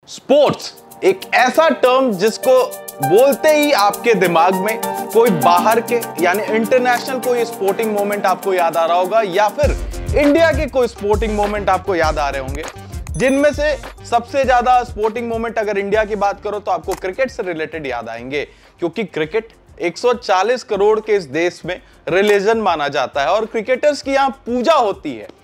Sports एक ऐसा term जिसको बोलते ही आपके दिमाग में कोई बाहर के यानी इंटरनेशनल कोई स्पोर्टिंग मोमेंट आपको याद आ रहा होगा या फिर इंडिया के कोई स्पोर्टिंग मोमेंट आपको याद आ रहे होंगे। जिनमें से सबसे ज्यादा स्पोर्टिंग मोमेंट अगर इंडिया की बात करो तो आपको क्रिकेट से रिलेटेड याद आएंगे, क्योंकि क्रिकेट 140 करोड़ के इस देश में रिलीजन माना जाता है और क्रिकेटर्स की यहां पूजा होती है।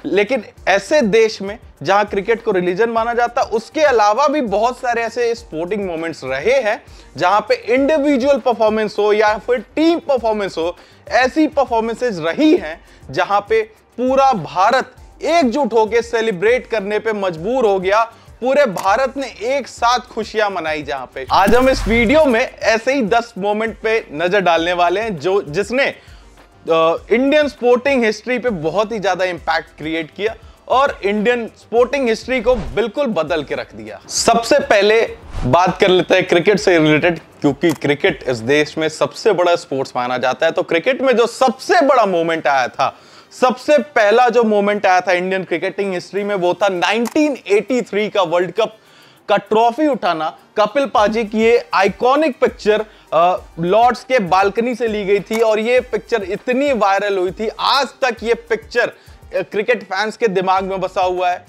लेकिन ऐसे देश में जहां क्रिकेट को रिलीजन माना जाता है, उसके अलावा भी बहुत सारे ऐसे स्पोर्टिंग मोमेंट्स रहे हैं जहां पे इंडिविजुअल परफॉर्मेंस हो या फिर टीम परफॉर्मेंस हो, ऐसी परफॉर्मेंसेस रही हैं जहां पे पूरा भारत एकजुट होकर सेलिब्रेट करने पे मजबूर हो गया। पूरे भारत ने एक साथ खुशियां मनाई। जहां पे आज हम इस वीडियो में ऐसे ही 10 मोमेंट पे नजर डालने वाले हैं जिसने इंडियन स्पोर्टिंग हिस्ट्री पे बहुत ही ज्यादा इंपैक्ट क्रिएट किया और इंडियन स्पोर्टिंग हिस्ट्री को बिल्कुल बदल के रख दिया। सबसे पहले बात कर लेते हैं क्रिकेट से रिलेटेड, क्योंकि क्रिकेट इस देश में सबसे बड़ा स्पोर्ट्स माना जाता है। तो क्रिकेट में जो सबसे बड़ा मोमेंट आया था, सबसे पहला जो मोमेंट आया था इंडियन क्रिकेटिंग हिस्ट्री में, वो था 1983 का वर्ल्ड कप का ट्रॉफी उठाना। कपिल पाजी की ये आइकॉनिक पिक्चर लॉर्ड्स के बालकनी से ली गई थी और ये पिक्चर इतनी वायरल हुई थी, आज तक ये पिक्चर क्रिकेट फैंस के दिमाग में बसा हुआ है।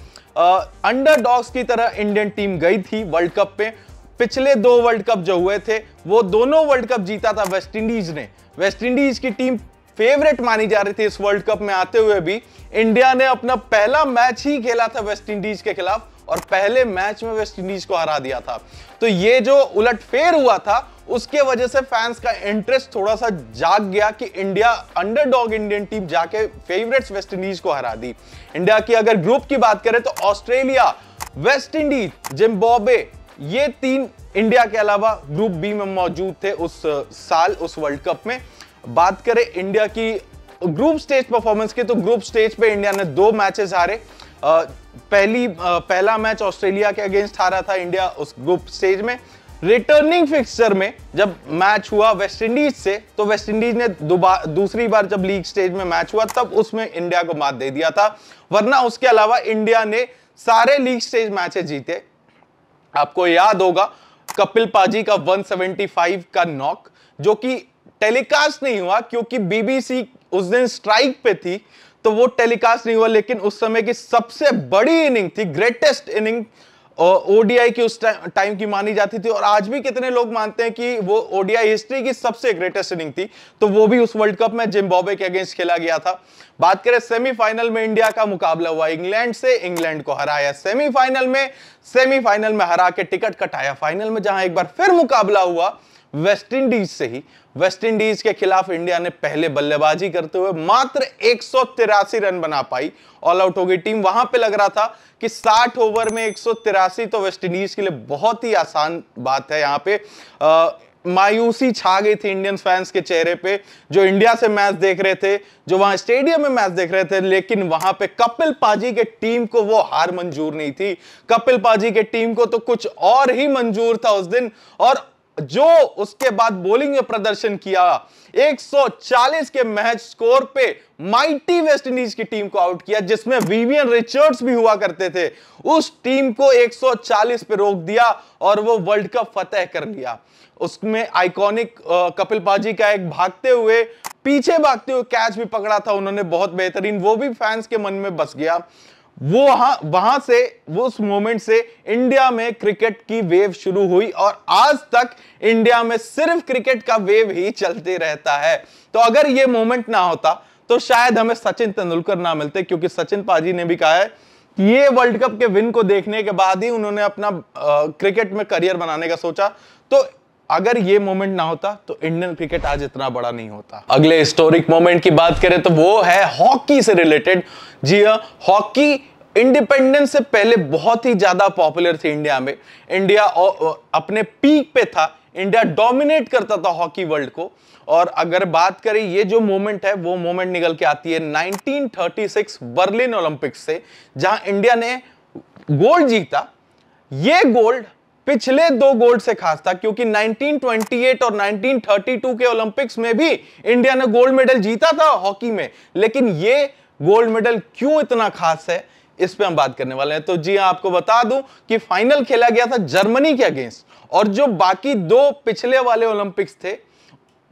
अंडरडॉग्स की तरह इंडियन टीम गई थी वर्ल्ड कप पे। पिछले 2 वर्ल्ड कप जो हुए थे वो दोनों वर्ल्ड कप जीता था वेस्ट इंडीज ने। वेस्ट इंडीज की टीम फेवरेट मानी जा रही थी इस वर्ल्ड कप में आते हुए भी। इंडिया ने अपना पहला मैच ही खेला था वेस्ट इंडीज के खिलाफ और पहले मैच में वेस्ट इंडीज को हरा दिया था। तो ये जो उलटफेर हुआ था उसके वजह से फैंस का इंटरेस्ट थोड़ा सा जाग गया कि इंडिया अंडरडॉग इंडियन टीम जाके फेवरेट्स वेस्ट इंडीज को हरा दी। इंडिया की अगर ग्रुप की बात करें तो ऑस्ट्रेलिया, वेस्ट इंडीज, जिम्बाब्वे, ये 3 इंडिया के अलावा ग्रुप बी में मौजूद थे उस साल उस वर्ल्ड कप में। बात करें इंडिया की ग्रुप स्टेज परफॉर्मेंस की तो ग्रुप स्टेज पे इंडिया ने 2 मैचेस हारे। पहला मैच ऑस्ट्रेलिया के अगेंस्ट हारा था इंडिया उस ग्रुप स्टेज में। रिटर्निंग फिक्सचर में जब मैच हुआ वेस्ट इंडीज से, तो वेस्ट इंडीज ने दूसरी बार जब लीग स्टेज में मैच हुआ तब उसमें इंडिया को मात दे दिया था, वरना उसके अलावा इंडिया ने सारे लीग स्टेज मैचेस जीते। आपको याद होगा कपिल पाजी का 175 का नॉक, जो कि टेलीकास्ट नहीं हुआ क्योंकि बीबीसी उस दिन स्ट्राइक पे थी, तो वो टेलीकास्ट नहीं हुआ। लेकिन उस समय की सबसे बड़ी इनिंग थी, ग्रेटेस्ट इनिंग ओडीआई की उस टाइम की मानी जाती थी और आज भी कितने लोग मानते हैं कि वो ओडीआई हिस्ट्री की सबसे ग्रेटेस्ट इनिंग थी। तो वो भी उस वर्ल्ड कप में जिम्बाब्वे के अगेंस्ट खेला गया था। बात करें सेमीफाइनल में इंडिया का मुकाबला हुआ इंग्लैंड से, इंग्लैंड को हराया सेमीफाइनल में हरा के टिकट कटाया फाइनल में, जहां एक बार फिर मुकाबला हुआ वेस्ट इंडीज से ही। वेस्ट इंडीज के खिलाफ इंडिया ने पहले बल्लेबाजी करते हुए मात्र 183 रन बना पाई, ऑल आउट हो गई टीम। वहां पे लग रहा था कि 60 ओवर में 183 तो वेस्ट इंडीज के लिए बहुत ही आसान बात है। यहां पे मायूसी छा गई थी इंडियन फैंस के चेहरे पे, जो इंडिया से मैच देख रहे थे, जो वहां स्टेडियम में मैच देख रहे थे। लेकिन वहां पे कपिल पाजी के टीम को वो हार मंजूर नहीं थी। कपिल पाजी के टीम को तो कुछ और ही मंजूर था उस दिन, और जो उसके बाद बॉलिंग में प्रदर्शन किया, 140 के मैच स्कोर पे माइटी वेस्ट इंडीज की टीम को आउट किया, जिसमें विवियन रिचर्ड्स भी हुआ करते थे। उस टीम को 140 पे रोक दिया और वो वर्ल्ड कप फतेह कर लिया। उसमें आइकॉनिक कपिल पाजी का एक पीछे भागते हुए कैच भी पकड़ा था उन्होंने, बहुत बेहतरीन, वो भी फैंस के मन में बस गया। वहां से उस मोमेंट से इंडिया में क्रिकेट की वेव शुरू हुई और आज तक इंडिया में सिर्फ क्रिकेट का वेव ही चलते रहता है। तो अगर ये मोमेंट ना होता तो शायद हमें सचिन तेंदुलकर ना मिलते, क्योंकि सचिन पाजी ने भी कहा है कि ये वर्ल्ड कप के विन को देखने के बाद ही उन्होंने अपना क्रिकेट में करियर बनाने का सोचा। तो अगर ये मोमेंट ना होता तो इंडियन क्रिकेट आज इतना बड़ा नहीं होता। अगले हिस्टोरिक मोमेंट की बात करें तो वो है हॉकी से रिलेटेड। जी हाँ, हॉकी इंडिपेंडेंस से पहले बहुत ही ज्यादा पॉपुलर थी इंडिया में। इंडिया अपने पीक पे था, इंडिया डोमिनेट करता था हॉकी वर्ल्ड को। और अगर बात करें ये जो मोमेंट है, वो मोमेंट निकल के आती है 1936 बर्लिन ओलंपिक्स से, जहां इंडिया ने गोल्ड जीता। ये गोल्ड पिछले 2 गोल्ड से खास था, क्योंकि 1928 और 1932 के ओलंपिक्स में भी इंडिया ने गोल्ड मेडल जीता था हॉकी में। लेकिन ये गोल्ड मेडल क्यों इतना खास है, इस पे हम बात करने वाले हैं। तो जी हाँ, आपको बता दूं कि फाइनल खेला गया था जर्मनी के अगेंस्ट, और जो बाकी दो पिछले वाले ओलंपिक्स थे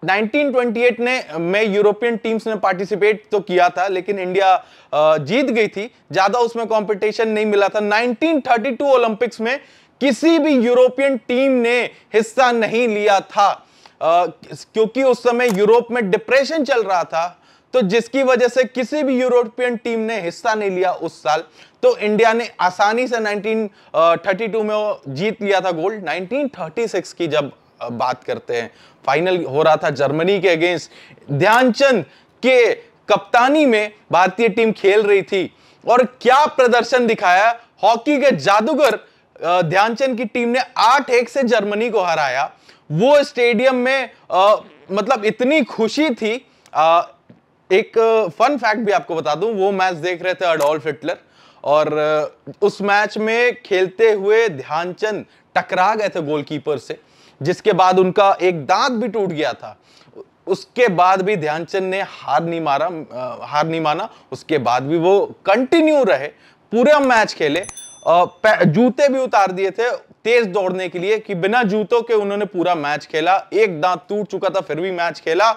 1928 में यूरोपियन टीम्स ने पार्टिसिपेट तो किया था, लेकिन इंडिया जीत गई थी, ज्यादा उसमें कंपटीशन नहीं मिला था। 1932 ओलंपिक्स में किसी भी यूरोपियन टीम ने हिस्सा नहीं लिया था, क्योंकि उस समय यूरोप में डिप्रेशन चल रहा था, तो जिसकी वजह से किसी भी यूरोपियन टीम ने हिस्सा नहीं लिया उस साल। तो इंडिया ने आसानी से 1932 में जीत लिया था गोल्ड। 1936 की जब बात करते हैं, फाइनल हो रहा था जर्मनी के अगेंस्ट, ध्यानचंद के कप्तानी में भारतीय टीम खेल रही थी, और क्या प्रदर्शन दिखाया हॉकी के जादूगर ध्यानचंद की टीम ने 8-1 से जर्मनी को हराया। वो स्टेडियम में मतलब इतनी खुशी थी। एक फन फैक्ट भी आपको बता दूं, वो मैच देख रहे थे अडोल्फ हिटलर, और उस मैच में खेलते हुए ध्यानचंद टकरा गए थे गोलकीपर से, जिसके बाद उनका एक दांत भी टूट गया था। उसके बाद भी ध्यानचंद ने हार नहीं माना। उसके बाद भी वो कंटिन्यू रहे, पूरा मैच खेले, जूते भी उतार दिए थे तेज दौड़ने के लिए, कि बिना जूतों के उन्होंने पूरा मैच खेला। एक दांत टूट चुका था फिर भी मैच खेला।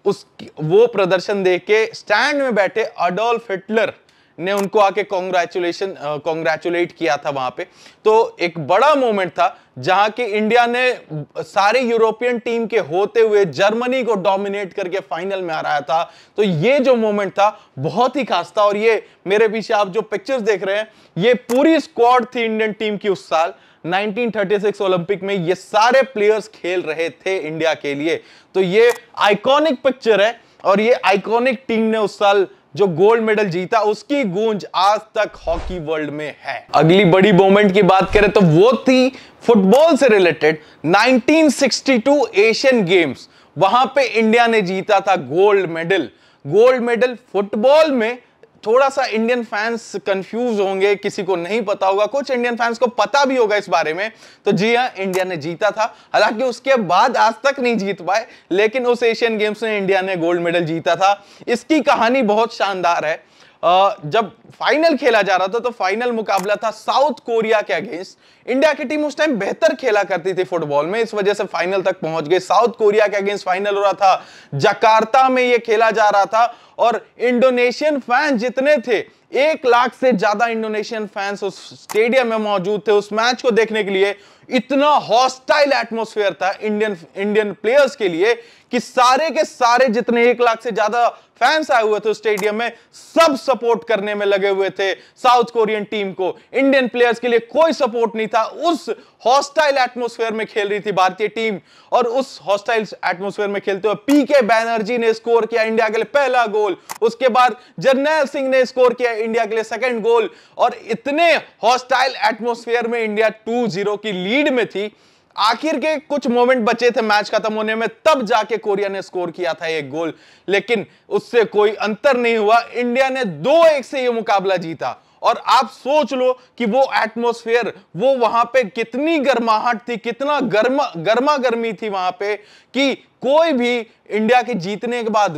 वो प्रदर्शन देख के स्टैंड में बैठे अडोल्फ हिटलर ने उनको आके कॉन्ग्रेचुलेट किया था वहां पे। तो एक बड़ा मोमेंट था जहां की इंडिया ने सारे यूरोपियन टीम के होते हुए जर्मनी को डोमिनेट करके फाइनल में हराया था। तो ये जो मोमेंट था बहुत ही खास था। और ये मेरे पीछे आप जो पिक्चर्स देख रहे हैं, ये पूरी स्क्वाड थी इंडियन टीम की उस साल 1936 ओलंपिक में। ये सारे प्लेयर्स खेल रहे थे इंडिया के लिए। तो ये आइकॉनिक पिक्चर है, और ये आइकॉनिक टीम ने उस साल जो गोल्ड मेडल जीता, उसकी गूंज आज तक हॉकी वर्ल्ड में है। अगली बड़ी मोमेंट की बात करें तो वो थी फुटबॉल से रिलेटेड 1962 एशियन गेम्स। वहां पे इंडिया ने जीता था गोल्ड मेडल फुटबॉल में। थोड़ा सा इंडियन फैंस कंफ्यूज होंगे, किसी को नहीं पता होगा, कुछ इंडियन फैंस को पता भी होगा इस बारे में। तो जी हां, इंडिया ने जीता था, हालांकि उसके बाद आज तक नहीं जीत पाए, लेकिन उस एशियन गेम्स में इंडिया ने गोल्ड मेडल जीता था। इसकी कहानी बहुत शानदार है। जब फाइनल खेला जा रहा था, तो फाइनल मुकाबला था साउथ कोरिया के अगेंस्ट। इंडिया की टीम उस टाइम बेहतर खेला करती थी फुटबॉल में, इस वजह से फाइनल तक पहुंच गए। साउथ कोरिया के अगेंस्ट फाइनल हो रहा था, जकार्ता में यह खेला जा रहा था, और इंडोनेशियन फैंस जितने थे, 1 लाख से ज्यादा इंडोनेशियन फैंस उस स्टेडियम में मौजूद थे उस मैच को देखने के लिए। इतना हॉस्टाइल एटमॉस्फेयर था इंडियन प्लेयर्स के लिए कि सारे के सारे जितने 1 लाख से ज्यादा फैंस आए हुए थे स्टेडियम में, सब सपोर्ट करने में लगे हुए थे साउथ कोरियन टीम को। इंडियन प्लेयर्स के लिए कोई सपोर्ट नहीं था। उस हॉस्टाइल एटमॉस्फेयर में खेल रही थी भारतीय टीम, और उस हॉस्टाइल एटमॉस्फेयर में खेलते हुए पीके बैनर्जी ने स्कोर किया इंडिया के लिए पहला गोल। उसके बाद जर्नैल सिंह ने स्कोर किया इंडिया के लिए सेकंड गोल, और इतने हॉस्टाइल एटमॉस्फेयर में इंडिया 2-0 की लीड में थी। आखिर के कुछ मोमेंट बचे थे मैच खत्म होने में, तब जाके कोरिया ने स्कोर किया था 1 गोल, लेकिन उससे कोई अंतर नहीं हुआ। इंडिया ने 2-1 से यह मुकाबला जीता। और आप सोच लो कि वो एटमॉस्फेयर, वो वहां पे कितनी गर्माहट थी, कितना गर्मा गर्मी थी वहां पे, कि कोई भी इंडिया के जीतने के बाद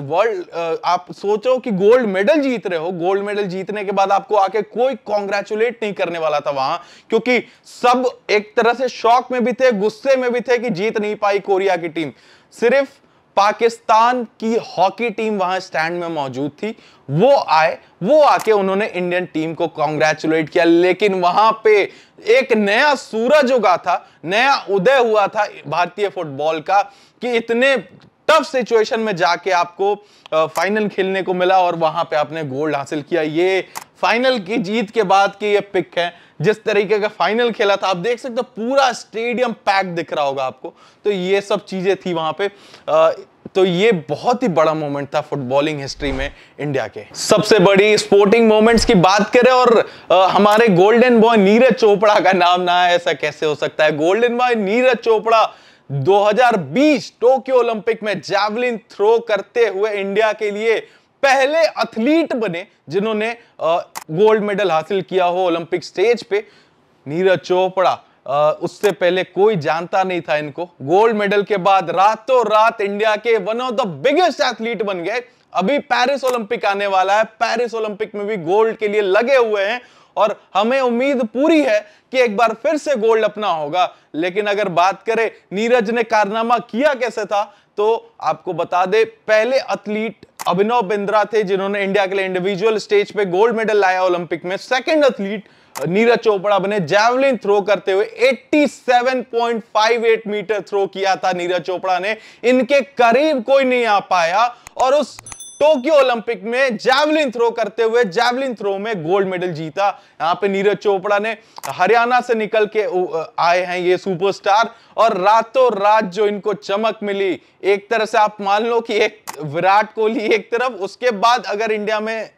आप सोचो कि गोल्ड मेडल जीत रहे हो, गोल्ड मेडल जीतने के बाद आपको आके कोई कॉन्ग्रेचुलेट नहीं करने वाला था वहां, क्योंकि सब एक तरह से शॉक में भी थे, गुस्से में भी थे कि जीत नहीं पाई कोरिया की टीम। सिर्फ पाकिस्तान की हॉकी टीम वहां स्टैंड में मौजूद थी, वो आके उन्होंने इंडियन टीम को कॉन्ग्रेचुलेट किया। लेकिन वहां पे एक नया सूरज उगा था, नया उदय हुआ था भारतीय फुटबॉल का, कि इतने टफ सिचुएशन में जाके आपको फाइनल खेलने को मिला, और वहां पे आपने गोल्ड हासिल किया। ये फाइनल की जीत के बाद की ये पिक है, जिस तरीके का फाइनल खेला था। आप देख सकते हो पूरा स्टेडियम पैक दिख रहा होगा आपको। तो ये सब चीजें थी वहां पे। तो ये बहुत ही बड़ा मोमेंट था फुटबॉलिंग हिस्ट्री में इंडिया के। सबसे बड़ी स्पोर्टिंग मोमेंट्स की बात करें, और हमारे गोल्डन बॉय नीरज चोपड़ा का नाम ना है, ऐसा कैसे हो सकता है। Golden boy Neeraj Chopra 2020 Tokyo Olympic में जैवलिन थ्रो करते हुए इंडिया के लिए पहले एथलीट बने जिन्होंने गोल्ड मेडल हासिल किया हो ओलंपिक स्टेज पे। नीरज चोपड़ा, उससे पहले कोई जानता नहीं था इनको। गोल्ड मेडल के बाद रातों रात इंडिया के one of the biggest athlete बन गए। अभी पेरिस ओलंपिक आने वाला है, पेरिस ओलंपिक में भी गोल्ड के लिए लगे हुए हैं और हमें उम्मीद पूरी है कि एक बार फिर से गोल्ड अपना होगा। लेकिन अगर बात करें नीरज ने कारनामा किया कैसे था, तो आपको बता दे, पहले एथलीट अभिनव बिंद्रा थे जिन्होंने इंडिया के लिए इंडिविजुअल स्टेज पे गोल्ड मेडल लाया ओलंपिक में। सेकंड एथलीट नीरज चोपड़ा बने, जैवलिन थ्रो करते हुए 87.58 मीटर थ्रो किया था नीरज चोपड़ा ने, इनके करीब कोई नहीं आ पाया और उस टोक्यो ओलंपिक में जैवलिन थ्रो करते हुए जैवलिन थ्रो में गोल्ड मेडल जीता। यहां पे नीरज चोपड़ा ने, हरियाणा से निकल के आए हैं ये सुपरस्टार, और रातों रात जो इनको चमक मिली, एक तरह से आप मान लो कि एक विराट कोहली एक तरफ, उसके बाद अगर इंडिया में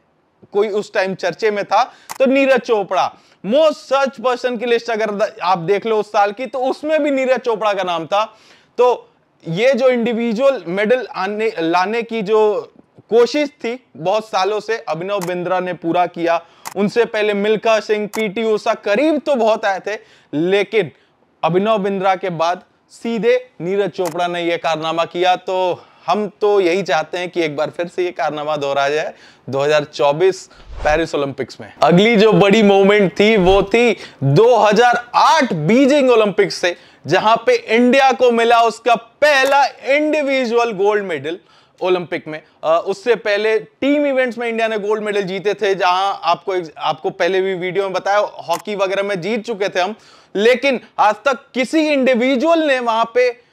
कोई उस टाइम चर्चे में था तो Neeraj Chopra. Most search person की लिस्ट अगर आप देख लो उस साल की, तो उसमें भी नीरज चोपड़ा का नाम था। तो ये जो इंडिविजुअल मेडल लाने की जो कोशिश थी बहुत सालों से, अभिनव बिंद्रा ने पूरा किया। उनसे पहले मिल्खा सिंह, पीटी ऊषा करीब तो बहुत आए थे, लेकिन अभिनव बिंद्रा के बाद सीधे नीरज चोपड़ा ने यह कारनामा किया। तो हम तो यही चाहते हैं कि एक बार फिर से ये कारनामा दोहरा जाए 2024 पेरिस ओलंपिक्स में। अगली जो बड़ी मूवमेंट थी वो थी 2008 बीजिंग ओलंपिक्स से, जहां पे इंडिया को मिला उसका पहला इंडिविजुअल गोल्ड मेडल ओलंपिक में। उससे पहले टीम इवेंट्स में इंडिया ने गोल्ड मेडल जीते थे, जहां आपको पहले भी वीडियो में बताया, हॉकी वगैरह में जीत चुके थे हम, लेकिन आज तक किसी इंडिविजुअल ने वहां पे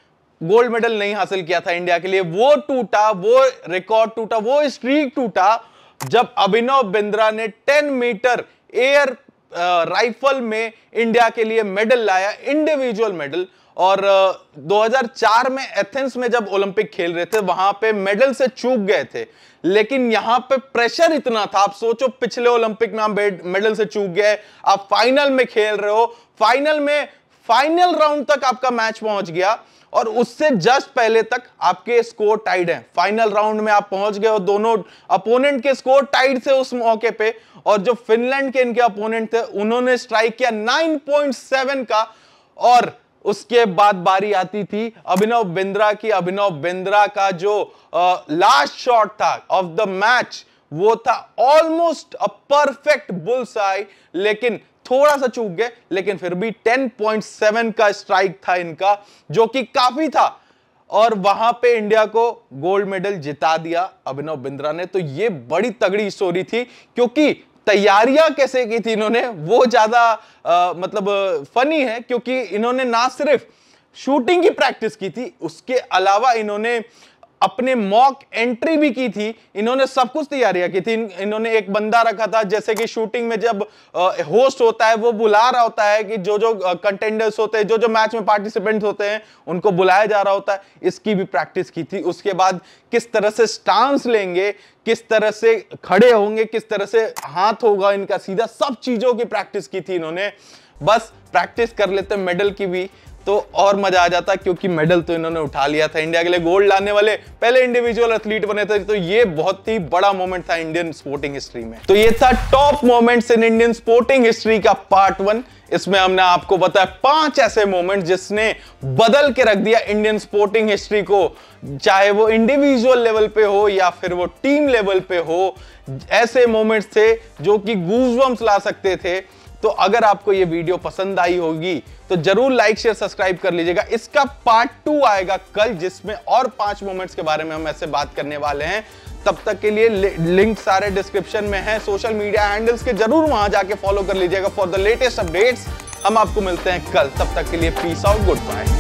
गोल्ड मेडल नहीं हासिल किया था इंडिया के लिए। वो टूटा, वो रिकॉर्ड टूटा, वो स्ट्रीक टूटा जब अभिनव बिंद्रा ने 10 मीटर एयर राइफल में इंडिया के लिए मेडल लाया, इंडिविजुअल मेडल। और 2004 में एथेंस में जब ओलंपिक खेल रहे थे, वहां पे मेडल से चूक गए थे, लेकिन यहां पे प्रेशर इतना था। आप सोचो, पिछले ओलंपिक में आप मेडल से चूक गए, आप फाइनल में खेल रहे हो, फाइनल में फाइनल राउंड तक आपका मैच पहुंच गया और उससे जस्ट पहले तक आपके स्कोर टाइड हैं। फाइनल राउंड में आप पहुंच गए और दोनों अपोनेंट के स्कोर टाइड थे उस मौके पे, और जो फिनलैंड के इनके अपोनेंट थे उन्होंने स्ट्राइक किया 9.7 का, और उसके बाद बारी आती थी अभिनव बिंद्रा की। अभिनव बिंद्रा का जो लास्ट शॉट था ऑफ द मैच, वो था ऑलमोस्ट अ परफेक्ट बुल्स आई, लेकिन थोड़ा सा चूक गए, लेकिन फिर भी 10.7 का स्ट्राइक था इनका, जो कि काफी था, और वहां पे इंडिया को गोल्ड मेडल जिता दिया अभिनव बिंद्रा ने। तो ये बड़ी तगड़ी स्टोरी थी, क्योंकि तैयारियां कैसे की थी इन्होंने वो ज्यादा मतलब फनी है, क्योंकि इन्होंने ना सिर्फ शूटिंग की प्रैक्टिस की थी, उसके अलावा इन्होंने अपने मॉक एंट्री भी की थी। इन्होंने सब कुछ तैयारियां की थी। इन्होंने एक बंदा रखा था, जैसे कि शूटिंग में जब होस्ट होता है वो बुला रहा होता है कि जो जो कंटेंडर्स होते हैं, जो जो मैच में पार्टिसिपेंट होते हैं, उनको बुलाया जा रहा होता है। इसकी भी प्रैक्टिस की थी। उसके बाद किस तरह से स्टांस लेंगे, किस तरह से खड़े होंगे, किस तरह से हाथ होगा इनका सीधा, सब चीजों की प्रैक्टिस की थी इन्होंने। बस प्रैक्टिस कर लेते मेडल की भी तो और मजा आ जाता, क्योंकि मेडल तो इन्होंने उठा लिया था। इंडिया के लिए गोल्ड लाने वाले पहले इंडिविजुअल एथलीट बने थे। तो ये बहुत ही बड़ा मोमेंट था इंडियन स्पोर्टिंग हिस्ट्री में। तो ये था top moments in Indian sporting history का पार्ट 1। इसमें हमने आपको बताया 5 ऐसे मोमेंट जिसने बदल के रख दिया इंडियन स्पोर्टिंग हिस्ट्री को, चाहे वो इंडिविजुअल लेवल पे हो या फिर वो टीम लेवल पे हो। ऐसे मोमेंट्स थे जो कि गूज़बम्स ला सकते थे। तो अगर आपको ये वीडियो पसंद आई होगी तो जरूर लाइक शेयर सब्सक्राइब कर लीजिएगा। इसका पार्ट 2 आएगा कल, जिसमें और 5 मोमेंट्स के बारे में हम ऐसे बात करने वाले हैं। तब तक के लिए लिंक सारे डिस्क्रिप्शन में है, सोशल मीडिया हैंडल्स के, जरूर वहां जाके फॉलो कर लीजिएगा फॉर द लेटेस्ट अपडेट्स। हम आपको मिलते हैं कल, तब तक के लिए पीस आउट, गुड बाय।